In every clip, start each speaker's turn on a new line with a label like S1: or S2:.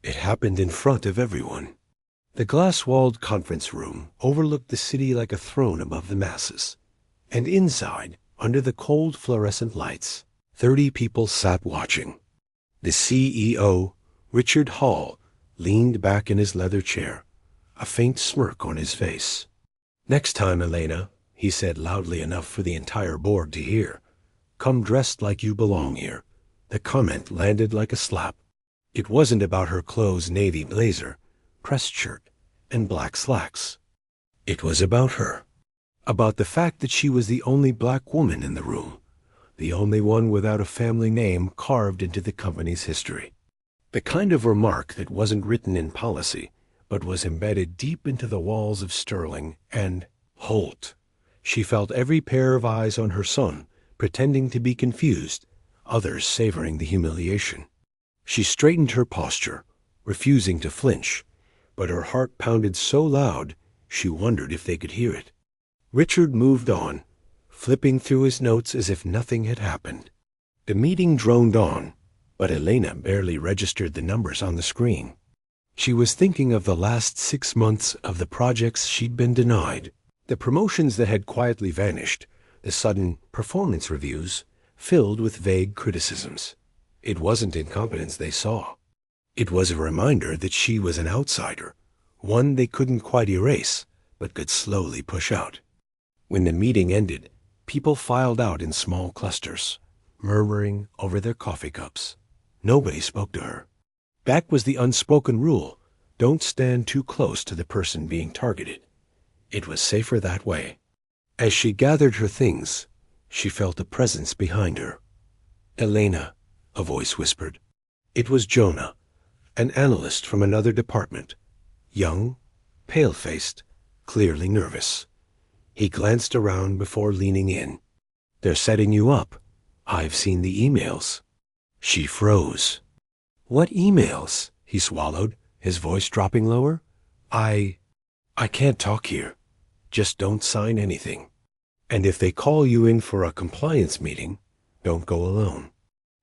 S1: It happened in front of everyone. The glass-walled conference room overlooked the city like a throne above the masses. And inside, under the cold fluorescent lights, 30 people sat watching. The CEO, Richard Hall, leaned back in his leather chair, a faint smirk on his face. "Next time, Elena," he said loudly enough for the entire board to hear, "come dressed like you belong here." The comment landed like a slap. It wasn't about her clothes, navy blazer, pressed shirt, and black slacks. It was about her. About the fact that she was the only black woman in the room, the only one without a family name carved into the company's history. The kind of remark that wasn't written in policy, but was embedded deep into the walls of Sterling and Holt. She felt every pair of eyes on her son, pretending to be confused, others savoring the humiliation. She straightened her posture, refusing to flinch, but her heart pounded so loud she wondered if they could hear it. Richard moved on, flipping through his notes as if nothing had happened. The meeting droned on, but Elena barely registered the numbers on the screen. She was thinking of the last 6 months of the projects she'd been denied, the promotions that had quietly vanished, the sudden performance reviews filled with vague criticisms. It wasn't incompetence they saw. It was a reminder that she was an outsider, one they couldn't quite erase, but could slowly push out. When the meeting ended, people filed out in small clusters, murmuring over their coffee cups. Nobody spoke to her. Back was the unspoken rule: don't stand too close to the person being targeted. It was safer that way. As she gathered her things, she felt a presence behind her. "Elena," a voice whispered. It was Jonah, an analyst from another department, young, pale-faced, clearly nervous. He glanced around before leaning in. "They're setting you up. I've seen the emails." She froze. "What emails?" he swallowed, his voice dropping lower. I can't talk here. Just don't sign anything. And if they call you in for a compliance meeting, don't go alone."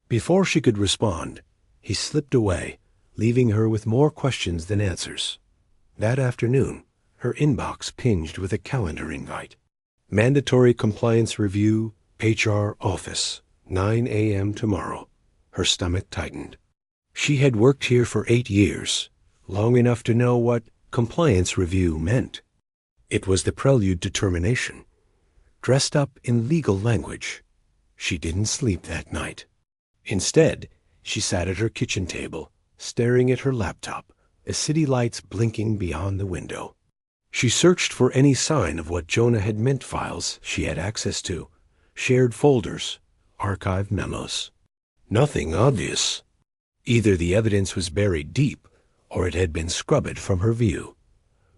S1: Before she could respond, he slipped away, leaving her with more questions than answers. That afternoon, her inbox pinged with a calendar invite. "Mandatory compliance review, HR office, 9 a.m. tomorrow." Her stomach tightened. She had worked here for 8 years, long enough to know what compliance review meant. It was the prelude to termination, dressed up in legal language. She didn't sleep that night. Instead, she sat at her kitchen table, staring at her laptop, the city lights blinking beyond the window. She searched for any sign of what Jonah had meant: files she had access to, shared folders, archived memos. Nothing obvious. Either the evidence was buried deep, or it had been scrubbed from her view.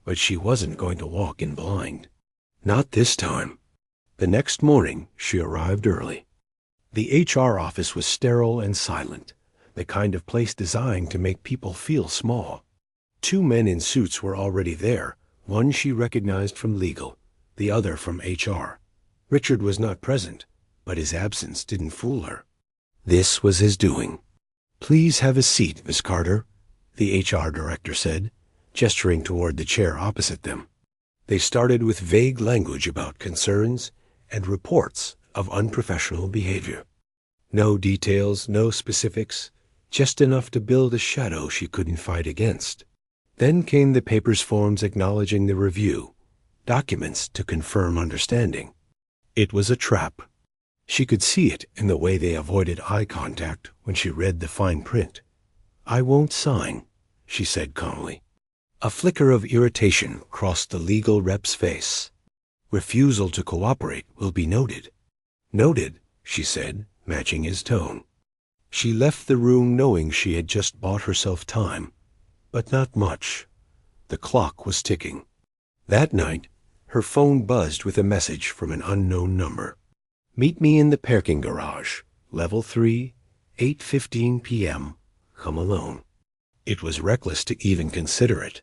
S1: But she wasn't going to walk in blind. Not this time. The next morning, she arrived early. The HR office was sterile and silent, the kind of place designed to make people feel small. 2 men in suits were already there, one she recognized from legal, the other from HR. Richard was not present, but his absence didn't fool her. This was his doing. "Please have a seat, Miss Carter," the HR director said, gesturing toward the chair opposite them. They started with vague language about concerns and reports of unprofessional behavior. No details, no specifics, just enough to build a shadow she couldn't fight against. Then came the paper's forms acknowledging the review, documents to confirm understanding. It was a trap. She could see it in the way they avoided eye contact when she read the fine print. "I won't sign," she said calmly. A flicker of irritation crossed the legal rep's face. "Refusal to cooperate will be noted." "Noted," she said, matching his tone. She left the room knowing she had just bought herself time, but not much. The clock was ticking. That night, her phone buzzed with a message from an unknown number. "Meet me in the parking garage, level 3, 8:15 p.m. Come alone." It was reckless to even consider it,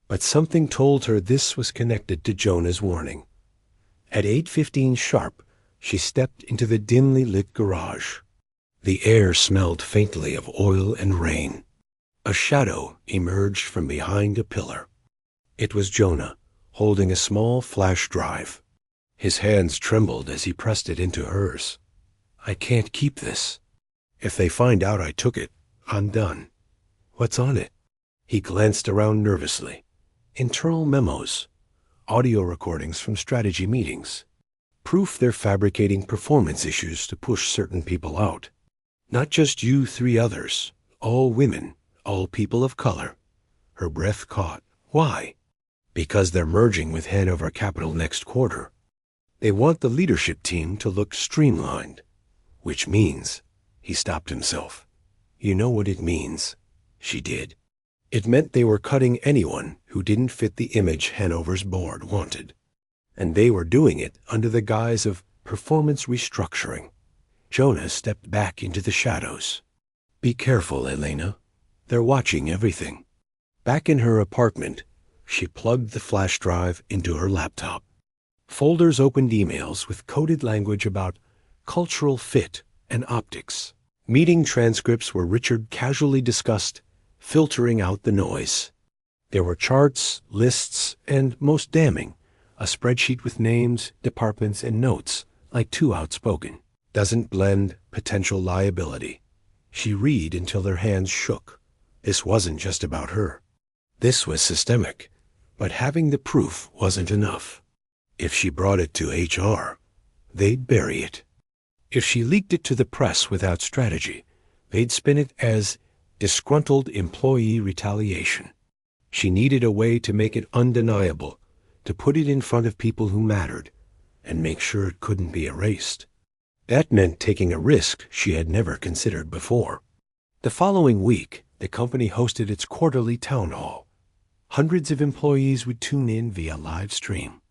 S1: but something told her this was connected to Jonah's warning. At 8:15 sharp, she stepped into the dimly lit garage. The air smelled faintly of oil and rain. A shadow emerged from behind a pillar. It was Jonah, holding a small flash drive. His hands trembled as he pressed it into hers. "I can't keep this. If they find out I took it, I'm done." "What's on it?" He glanced around nervously. Internal memos, audio recordings from strategy meetings, proof they're fabricating performance issues to push certain people out. Not just you three others, all women, all people of color. Her breath caught. Why? Because they're merging with Hanover Capital next quarter. They want the leadership team to look streamlined, which means, he stopped himself. You know what it means. She did. It meant they were cutting anyone who didn't fit the image Hanover's board wanted. And they were doing it under the guise of performance restructuring. Jonah stepped back into the shadows. Be careful, Elena. They're watching everything. Back in her apartment, she plugged the flash drive into her laptop. Folders opened emails with coded language about cultural fit and optics. Meeting transcripts where Richard casually discussed filtering out the noise. There were charts, lists, and, most damning, a spreadsheet with names, departments, and notes, like too outspoken. Doesn't blend, potential liability. She read until her hands shook. This wasn't just about her. This was systemic, but having the proof wasn't enough. If she brought it to HR, they'd bury it. If she leaked it to the press without strategy, they'd spin it as disgruntled employee retaliation. She needed a way to make it undeniable, to put it in front of people who mattered, and make sure it couldn't be erased. That meant taking a risk she had never considered before. The following week, the company hosted its quarterly town hall. Hundreds of employees would tune in via live stream.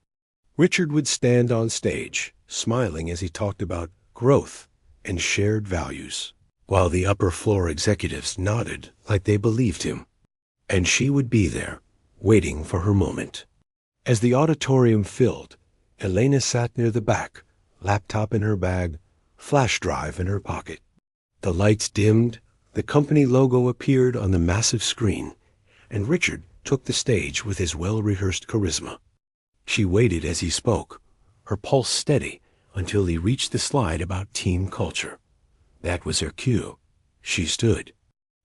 S1: Richard would stand on stage, smiling as he talked about growth and shared values, while the upper floor executives nodded like they believed him. And she would be there, waiting for her moment. As the auditorium filled, Elena sat near the back, laptop in her bag, flash drive in her pocket. The lights dimmed, the company logo appeared on the massive screen, and Richard took the stage with his well-rehearsed charisma. She waited as he spoke, her pulse steady, until he reached the slide about team culture. That was her cue. She stood.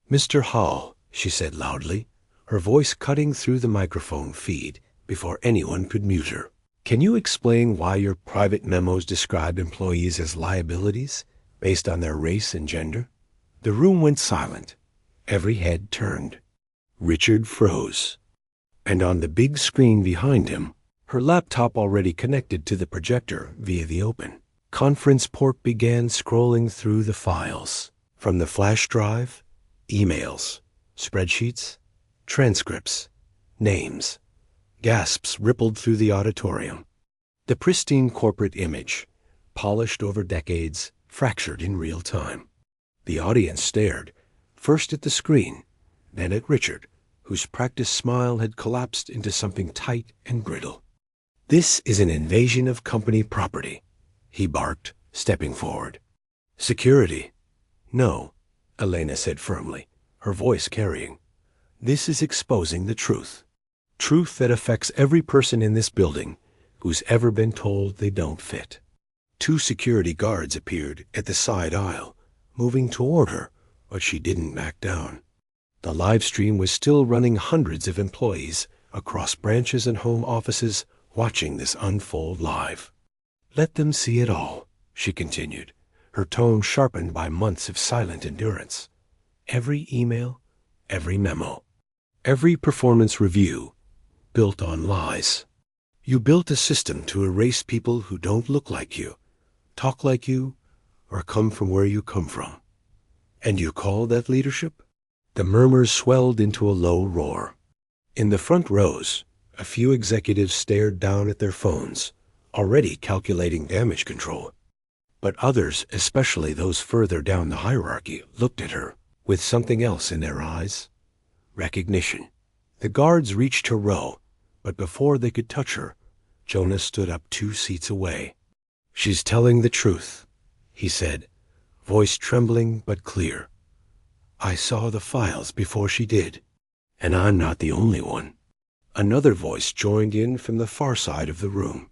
S1: "Mr. Hall," she said loudly, her voice cutting through the microphone feed before anyone could mute her. "Can you explain why your private memos describe employees as liabilities based on their race and gender?" The room went silent. Every head turned. Richard froze. And on the big screen behind him, her laptop already connected to the projector via the open conference port, began scrolling through the files. From the flash drive, emails, spreadsheets, transcripts, names. Gasps rippled through the auditorium. The pristine corporate image, polished over decades, fractured in real time. The audience stared, first at the screen, then at Richard, whose practiced smile had collapsed into something tight and brittle. "This is an invasion of company property," he barked, stepping forward. "Security." "No," Elena said firmly, her voice carrying. "This is exposing the truth. Truth that affects every person in this building who's ever been told they don't fit." 2 security guards appeared at the side aisle, moving toward her, but she didn't back down. The live stream was still running, hundreds of employees across branches and home offices watching this unfold live. "Let them see it all," she continued, her tone sharpened by months of silent endurance. "Every email, every memo, every performance review built on lies. You built a system to erase people who don't look like you, talk like you, or come from where you come from. And you call that leadership?" The murmurs swelled into a low roar. In the front rows, a few executives stared down at their phones, already calculating damage control. But others, especially those further down the hierarchy, looked at her with something else in their eyes. Recognition. The guards reached her row, but before they could touch her, Jonah stood up 2 seats away. "She's telling the truth," he said, voice trembling but clear. I saw the files before she did. And I'm not the only one. Another voice joined in from the far side of the room.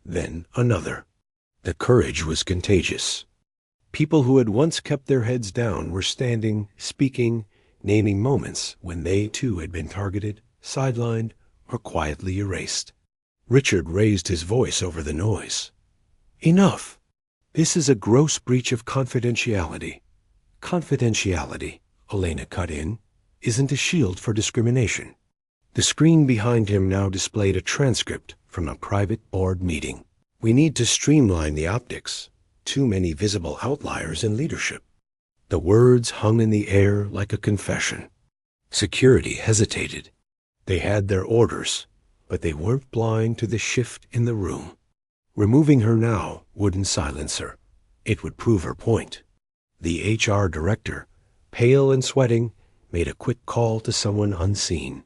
S1: Then another. The courage was contagious. People who had once kept their heads down were standing, speaking, naming moments when they too had been targeted, sidelined, or quietly erased. Richard raised his voice over the noise. Enough! This is a gross breach of confidentiality. Confidentiality, Elena cut in, isn't a shield for discrimination. The screen behind him now displayed a transcript from a private board meeting. We need to streamline the optics. Too many visible outliers in leadership. The words hung in the air like a confession. Security hesitated. They had their orders, but they weren't blind to the shift in the room. Removing her now wouldn't silence her. It would prove her point. The HR director, pale and sweating, made a quick call to someone unseen.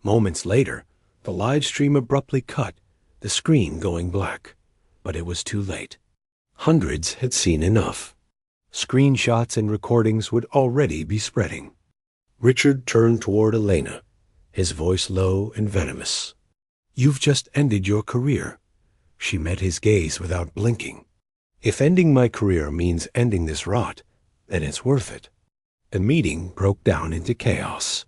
S1: Moments later, the live stream abruptly cut, the screen going black. But it was too late. Hundreds had seen enough. Screenshots and recordings would already be spreading. Richard turned toward Elena, his voice low and venomous. You've just ended your career. She met his gaze without blinking. If ending my career means ending this rot, then it's worth it. The meeting broke down into chaos.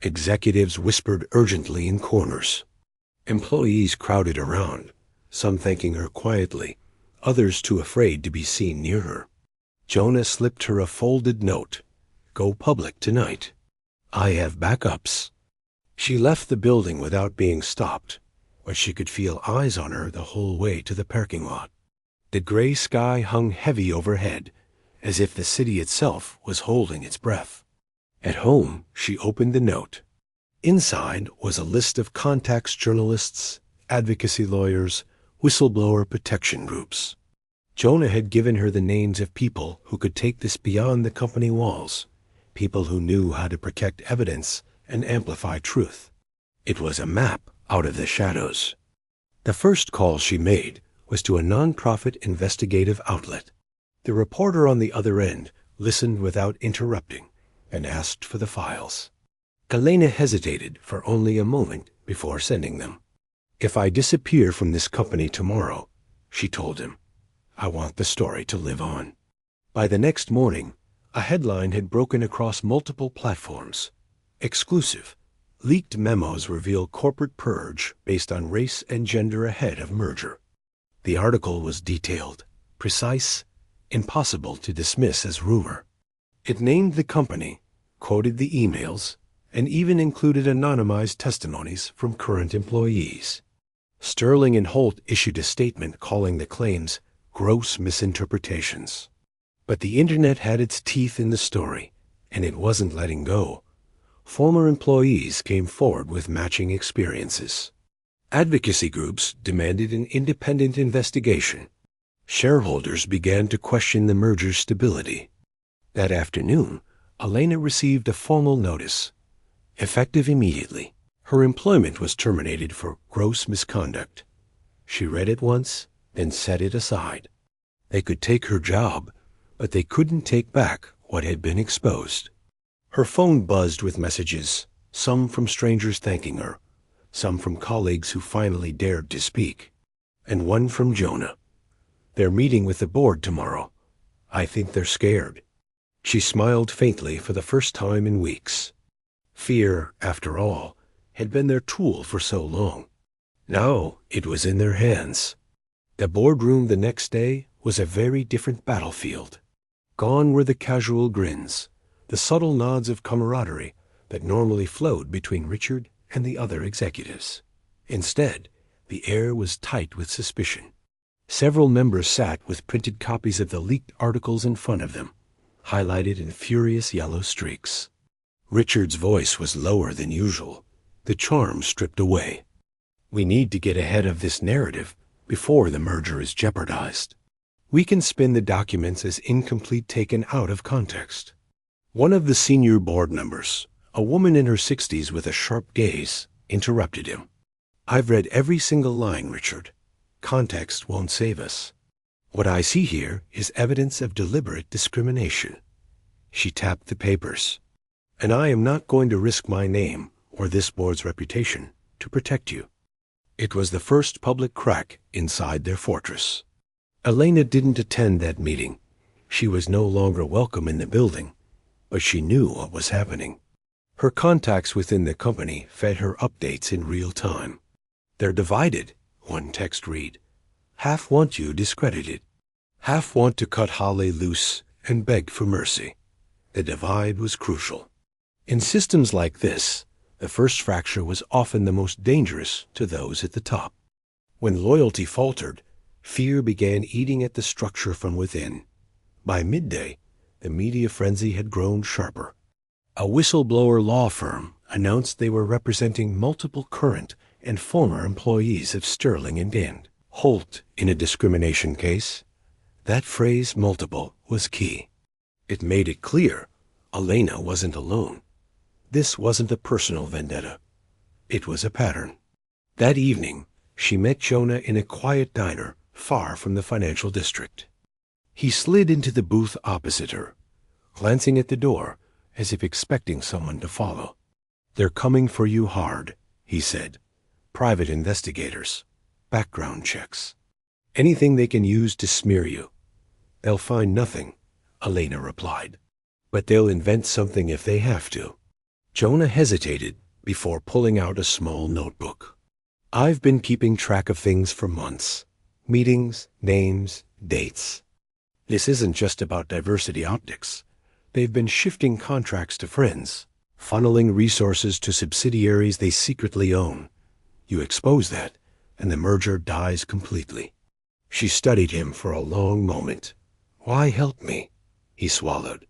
S1: Executives whispered urgently in corners. Employees crowded around, some thanking her quietly, others too afraid to be seen near her. Jonah slipped her a folded note. Go public tonight. I have backups. She left the building without being stopped, but she could feel eyes on her the whole way to the parking lot. The gray sky hung heavy overhead, as if the city itself was holding its breath. At home, she opened the note. Inside was a list of contacts journalists, advocacy lawyers, whistleblower protection groups. Jonah had given her the names of people who could take this beyond the company walls, people who knew how to protect evidence and amplify truth. It was a map out of the shadows. The first call she made was to a nonprofit investigative outlet. The reporter on the other end listened without interrupting and asked for the files. Elena hesitated for only a moment before sending them. If I disappear from this company tomorrow, she told him, I want the story to live on. By the next morning, a headline had broken across multiple platforms. Exclusive. Leaked memos reveal corporate purge based on race and gender ahead of merger. The article was detailed, precise, impossible to dismiss as rumor. It named the company, quoted the emails, and even included anonymized testimonies from current employees. Sterling and Holt issued a statement calling the claims gross misinterpretations. But the internet had its teeth in the story, and it wasn't letting go. Former employees came forward with matching experiences. Advocacy groups demanded an independent investigation. Shareholders began to question the merger's stability. That afternoon, Elena received a formal notice. Effective immediately, her employment was terminated for gross misconduct. She read it once, then set it aside. They could take her job, but they couldn't take back what had been exposed. Her phone buzzed with messages, some from strangers thanking her, some from colleagues who finally dared to speak, and one from Jonah. They're meeting with the board tomorrow. I think they're scared. She smiled faintly for the first time in weeks. Fear, after all, had been their tool for so long. Now it was in their hands. The boardroom the next day was a very different battlefield. Gone were the casual grins, the subtle nods of camaraderie that normally flowed between Richard and the other executives. Instead, the air was tight with suspicion. Several members sat with printed copies of the leaked articles in front of them, highlighted in furious yellow streaks. Richard's voice was lower than usual, the charm stripped away. We need to get ahead of this narrative before the merger is jeopardized. We can spin the documents as incomplete taken out of context. One of the senior board members, a woman in her 60s with a sharp gaze, interrupted him. I've read every single line, Richard. Context won't save us. What I see here is evidence of deliberate discrimination. She tapped the papers. "And I am not going to risk my name or this board's reputation to protect you." It was the first public crack inside their fortress. Elena didn't attend that meeting. She was no longer welcome in the building, but she knew what was happening. Her contacts within the company fed her updates in real time. "They're divided," one text read. "Half want you discredited. Half want to cut Halle loose and beg for mercy." The divide was crucial. In systems like this, the first fracture was often the most dangerous to those at the top. When loyalty faltered, fear began eating at the structure from within. By midday, the media frenzy had grown sharper. A whistleblower law firm announced they were representing multiple current and former employees of Sterling and Holt in a discrimination case. That phrase, multiple, was key. It made it clear Elena wasn't alone. This wasn't a personal vendetta. It was a pattern. That evening, she met Jonah in a quiet diner far from the financial district. He slid into the booth opposite her, glancing at the door as if expecting someone to follow. "They're coming for you hard," he said. "Private investigators, background checks, anything they can use to smear you." "They'll find nothing," Elena replied. "But they'll invent something if they have to." Jonah hesitated before pulling out a small notebook. "I've been keeping track of things for months. Meetings, names, dates. This isn't just about diversity optics. They've been shifting contracts to friends, funneling resources to subsidiaries they secretly own. You expose that, and the merger dies completely." She studied him for a long moment. "Why help me?" he swallowed.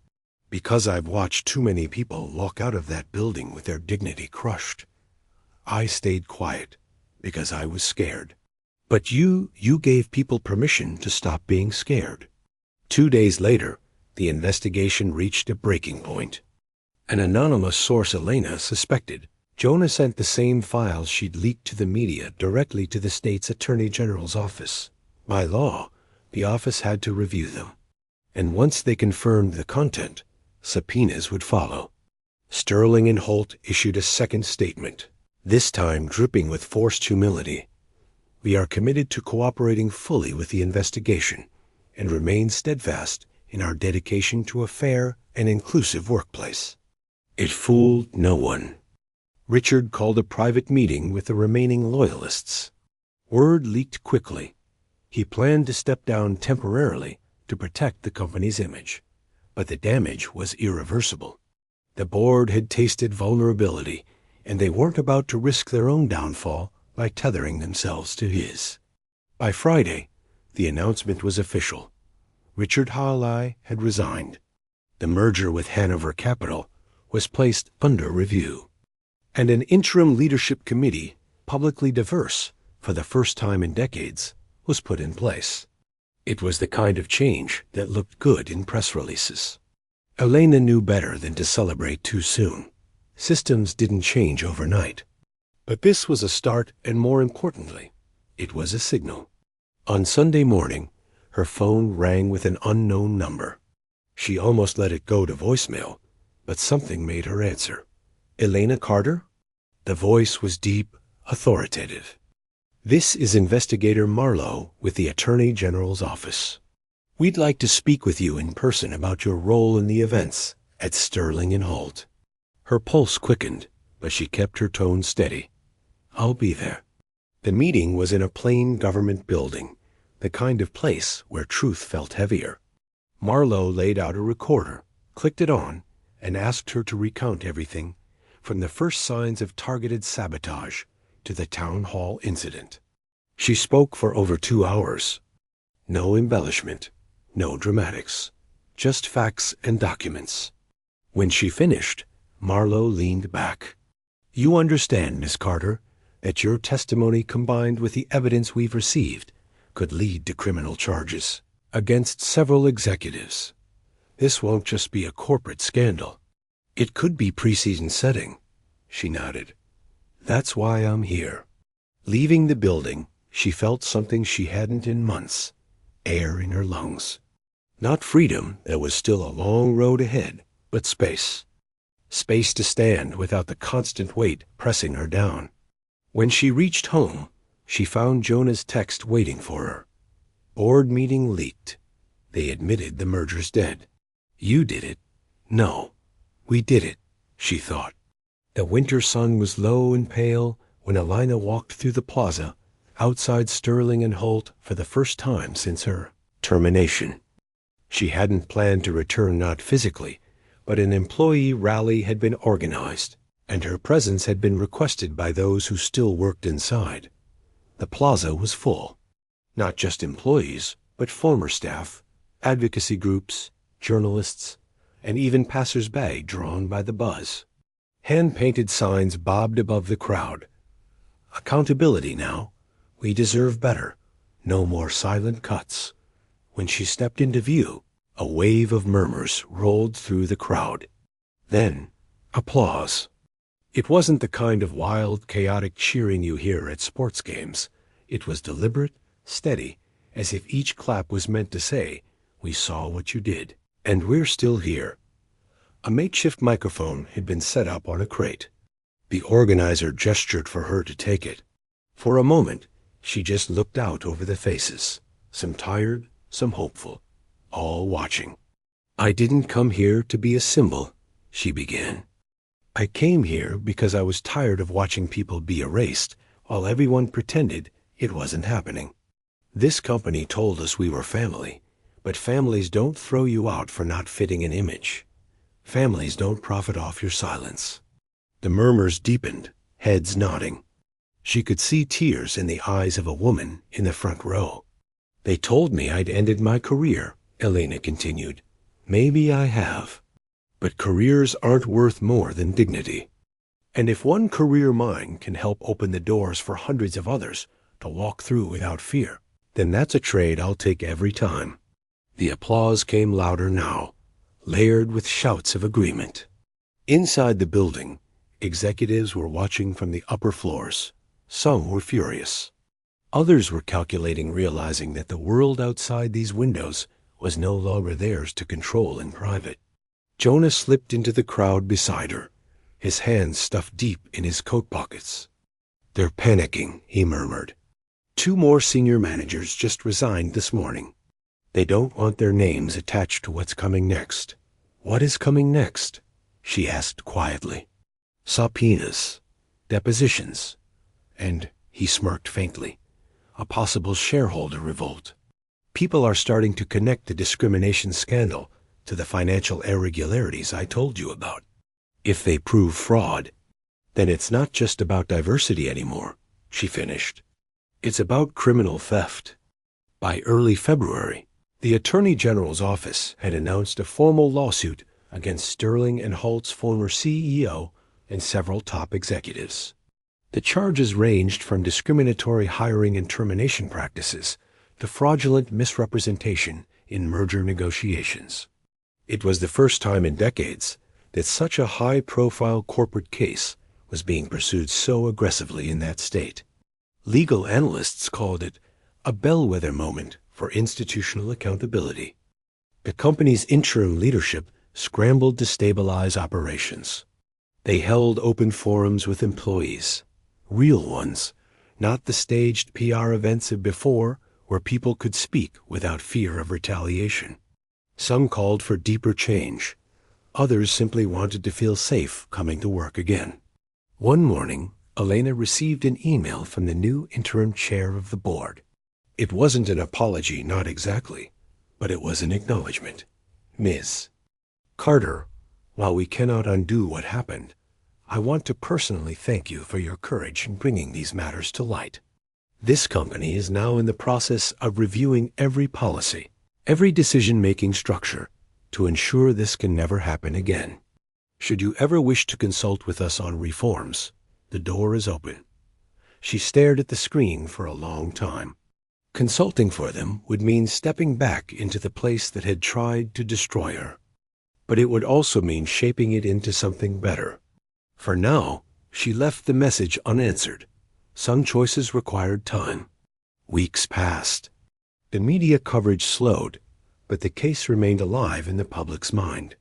S1: "Because I've watched too many people walk out of that building with their dignity crushed. I stayed quiet because I was scared. But you gave people permission to stop being scared." 2 days later, the investigation reached a breaking point. An anonymous source Elena suspected Jonah sent the same files she'd leaked to the media directly to the state's attorney general's office. By law, the office had to review them. And once they confirmed the content, subpoenas would follow. Sterling and Holt issued a second statement, this time dripping with forced humility. "We are committed to cooperating fully with the investigation and remain steadfast in our dedication to a fair and inclusive workplace." It fooled no one. Richard called a private meeting with the remaining loyalists. Word leaked quickly. He planned to step down temporarily to protect the company's image, but the damage was irreversible. The board had tasted vulnerability, and they weren't about to risk their own downfall by tethering themselves to his. By Friday, the announcement was official. Richard Hawley had resigned. The merger with Hanover Capital was placed under review, and an interim leadership committee, publicly diverse for the first time in decades, was put in place. It was the kind of change that looked good in press releases. Elena knew better than to celebrate too soon. Systems didn't change overnight. But this was a start, and more importantly, it was a signal. On Sunday morning, her phone rang with an unknown number. She almost let it go to voicemail, but something made her answer. "Elena Carter?" The voice was deep, authoritative. "This is Investigator Marlowe with the Attorney General's office. We'd like to speak with you in person about your role in the events at Sterling and Holt." Her pulse quickened, but she kept her tone steady. "I'll be there." The meeting was in a plain government building, the kind of place where truth felt heavier. Marlowe laid out a recorder, clicked it on, and asked her to recount everything, from the first signs of targeted sabotage to the town hall incident. She spoke for over 2 hours. No embellishment, no dramatics, just facts and documents. When she finished, Marlowe leaned back. "You understand, Miss Carter, that your testimony combined with the evidence we've received could lead to criminal charges against several executives. This won't just be a corporate scandal. It could be preseason setting." She nodded. "That's why I'm here." Leaving the building, she felt something she hadn't in months, air in her lungs. Not freedom, there was still a long road ahead, but space. Space to stand without the constant weight pressing her down. When she reached home, she found Jonah's text waiting for her. Board meeting leaked. They admitted the merger's dead. You did it. No, we did it, she thought. The winter sun was low and pale when Elena walked through the plaza, outside Sterling and Holt for the first time since her termination. She hadn't planned to return, not physically, but an employee rally had been organized, and her presence had been requested by those who still worked inside. The plaza was full. Not just employees, but former staff, advocacy groups, journalists, and even passers-by drawn by the buzz. Hand-painted signs bobbed above the crowd. Accountability now. We deserve better. No more silent cuts. When she stepped into view, a wave of murmurs rolled through the crowd. Then, applause. It wasn't the kind of wild, chaotic cheering you hear at sports games. It was deliberate, steady, as if each clap was meant to say, "We saw what you did, and we're still here." A makeshift microphone had been set up on a crate. The organizer gestured for her to take it. For a moment, she just looked out over the faces, some tired, some hopeful, all watching. "I didn't come here to be a symbol," she began. "I came here because I was tired of watching people be erased while everyone pretended it wasn't happening. This company told us we were family, but families don't throw you out for not fitting an image. Families don't profit off your silence." The murmurs deepened, heads nodding. She could see tears in the eyes of a woman in the front row. "They told me I'd ended my career," Elena continued. "Maybe I have. But careers aren't worth more than dignity. And if one career mine can help open the doors for hundreds of others to walk through without fear, then that's a trade I'll take every time." The applause came louder now, layered with shouts of agreement. Inside the building, executives were watching from the upper floors. Some were furious. Others were calculating, realizing that the world outside these windows was no longer theirs to control in private. Jonah slipped into the crowd beside her, his hands stuffed deep in his coat pockets. "They're panicking," he murmured. "2 more senior managers just resigned this morning. They don't want their names attached to what's coming next." "What is coming next?" she asked quietly. "Subpoenas, depositions, and," he smirked faintly, "a possible shareholder revolt. People are starting to connect the discrimination scandal to the financial irregularities I told you about. If they prove fraud, then it's not just about diversity anymore," she finished. "It's about criminal theft." By early February, the Attorney General's office had announced a formal lawsuit against Sterling and Holt's former CEO and several top executives. The charges ranged from discriminatory hiring and termination practices to fraudulent misrepresentation in merger negotiations. It was the first time in decades that such a high-profile corporate case was being pursued so aggressively in that state. Legal analysts called it a bellwether moment for institutional accountability. The company's interim leadership scrambled to stabilize operations. They held open forums with employees, real ones, not the staged PR events of before where people could speak without fear of retaliation. Some called for deeper change. Others simply wanted to feel safe coming to work again. One morning, Elena received an email from the new interim chair of the board. It wasn't an apology, not exactly, but it was an acknowledgement. "Ms. Carter, while we cannot undo what happened, I want to personally thank you for your courage in bringing these matters to light. This company is now in the process of reviewing every policy, every decision-making structure, to ensure this can never happen again. Should you ever wish to consult with us on reforms, the door is open." She stared at the screen for a long time. Consulting for them would mean stepping back into the place that had tried to destroy her. But it would also mean shaping it into something better. For now, she left the message unanswered. Some choices required time. Weeks passed. The media coverage slowed, but the case remained alive in the public's mind.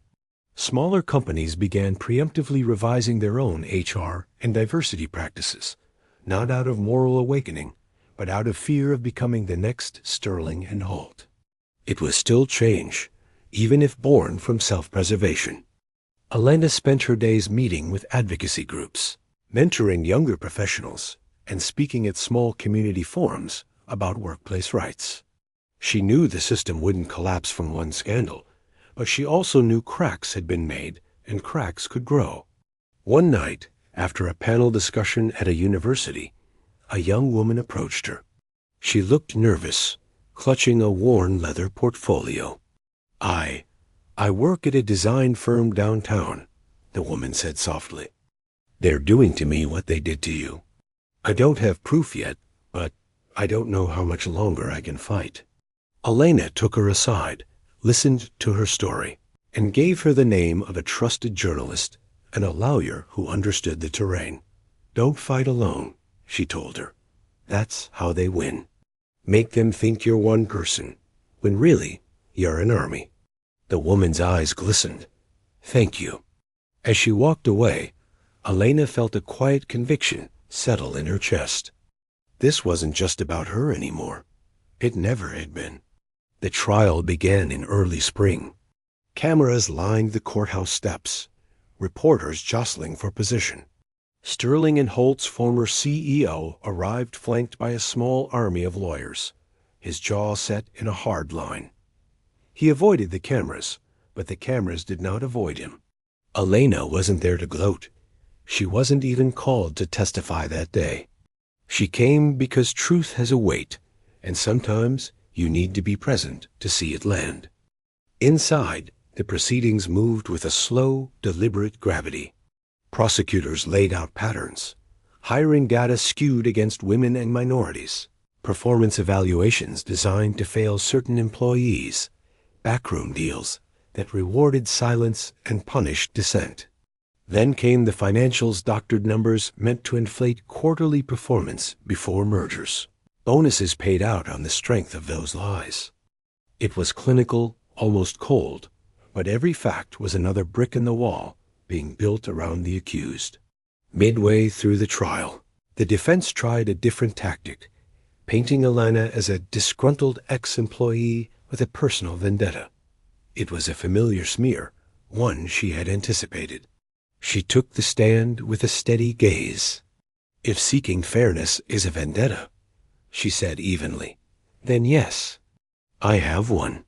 S1: Smaller companies began preemptively revising their own HR and diversity practices, not out of moral awakening, but out of fear of becoming the next Sterling and Holt. It was still change, even if born from self-preservation. Elena spent her days meeting with advocacy groups, mentoring younger professionals, and speaking at small community forums about workplace rights. She knew the system wouldn't collapse from one scandal, but she also knew cracks had been made and cracks could grow. One night, after a panel discussion at a university, a young woman approached her. She looked nervous, clutching a worn leather portfolio. I work at a design firm downtown," the woman said softly. "They're doing to me what they did to you. I don't have proof yet, but I don't know how much longer I can fight." Elena took her aside, listened to her story, and gave her the name of a trusted journalist and a lawyer who understood the terrain. "Don't fight alone," she told her. "That's how they win. Make them think you're one person, when really you're an army." The woman's eyes glistened. "Thank you." As she walked away, Elena felt a quiet conviction settle in her chest. This wasn't just about her anymore. It never had been. The trial began in early spring. Cameras lined the courthouse steps, reporters jostling for position. Sterling and Holt's former CEO arrived flanked by a small army of lawyers, his jaw set in a hard line. He avoided the cameras, but the cameras did not avoid him. Elena wasn't there to gloat. She wasn't even called to testify that day. She came because truth has a weight, and sometimes you need to be present to see it land. Inside, the proceedings moved with a slow, deliberate gravity. Prosecutors laid out patterns, hiring data skewed against women and minorities, performance evaluations designed to fail certain employees, backroom deals that rewarded silence and punished dissent. Then came the financials doctored numbers meant to inflate quarterly performance before mergers. Bonuses paid out on the strength of those lies. It was clinical, almost cold, but every fact was another brick in the wall being built around the accused. Midway through the trial, the defense tried a different tactic, painting Elena as a disgruntled ex-employee with a personal vendetta. It was a familiar smear, one she had anticipated. She took the stand with a steady gaze. "If seeking fairness is a vendetta," she said evenly, "then yes, I have one."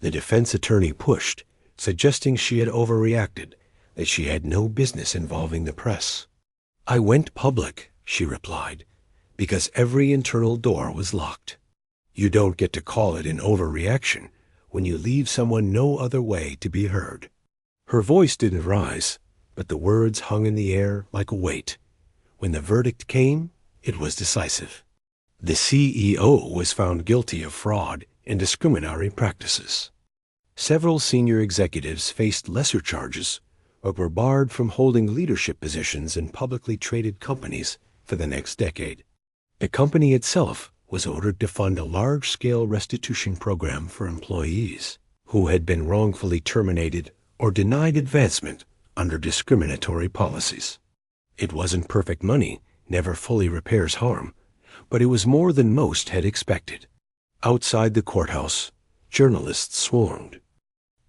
S1: The defense attorney pushed, suggesting she had overreacted, that she had no business involving the press. "I went public," she replied, "because every internal door was locked. You don't get to call it an overreaction when you leave someone no other way to be heard." Her voice didn't rise, but the words hung in the air like a weight. When the verdict came, it was decisive. The CEO was found guilty of fraud and discriminatory practices. Several senior executives faced lesser charges, but were barred from holding leadership positions in publicly traded companies for the next decade. The company itself was ordered to fund a large-scale restitution program for employees who had been wrongfully terminated or denied advancement under discriminatory policies. It wasn't perfect money, never fully repairs harm, but it was more than most had expected. Outside the courthouse, journalists swarmed.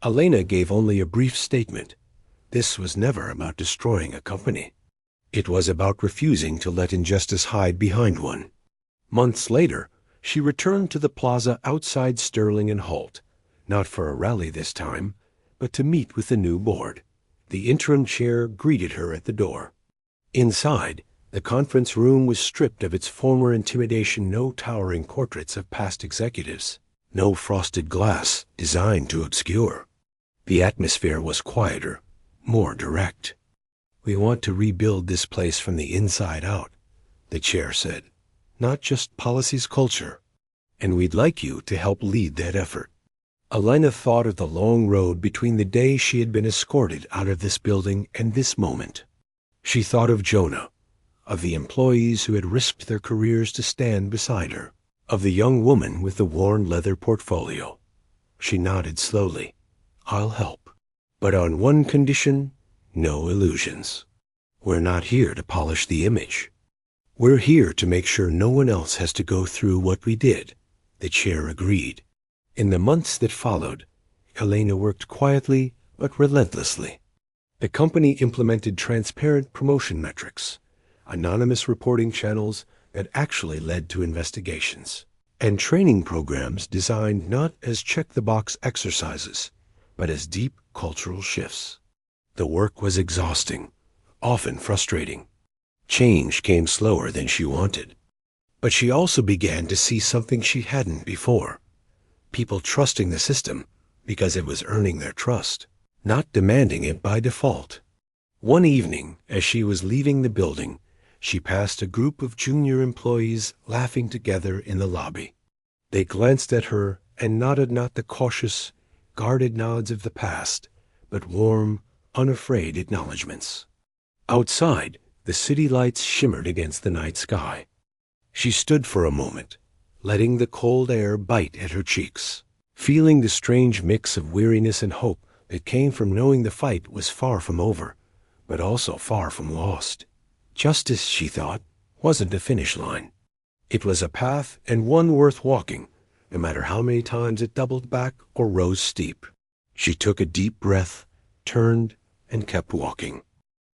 S1: Elena gave only a brief statement. This was never about destroying a company. It was about refusing to let injustice hide behind one. Months later, she returned to the plaza outside Sterling and Holt, not for a rally this time, but to meet with the new board. The interim chair greeted her at the door. Inside, the conference room was stripped of its former intimidation, no towering portraits of past executives, no frosted glass designed to obscure. The atmosphere was quieter, more direct. "We want to rebuild this place from the inside out," the chair said. "Not just policies, culture. And we'd like you to help lead that effort." Elena thought of the long road between the day she had been escorted out of this building and this moment. She thought of Jonah, of the employees who had risked their careers to stand beside her, of the young woman with the worn leather portfolio. She nodded slowly. "I'll help." But on one condition, no illusions. We're not here to polish the image. We're here to make sure no one else has to go through what we did. The chair agreed. In the months that followed, Elena worked quietly but relentlessly. The company implemented transparent promotion metrics, anonymous reporting channels that actually led to investigations, and training programs designed not as check-the-box exercises, but as deep cultural shifts. The work was exhausting, often frustrating. Change came slower than she wanted. But she also began to see something she hadn't before. People trusting the system because it was earning their trust, not demanding it by default. One evening, as she was leaving the building, she passed a group of junior employees laughing together in the lobby. They glanced at her and nodded not the cautious, guarded nods of the past, but warm, unafraid acknowledgments. Outside, the city lights shimmered against the night sky. She stood for a moment, letting the cold air bite at her cheeks, feeling the strange mix of weariness and hope that came from knowing the fight was far from over, but also far from lost. Justice, she thought, wasn't a finish line. It was a path, and one worth walking, no matter how many times it doubled back or rose steep. She took a deep breath, turned, and kept walking.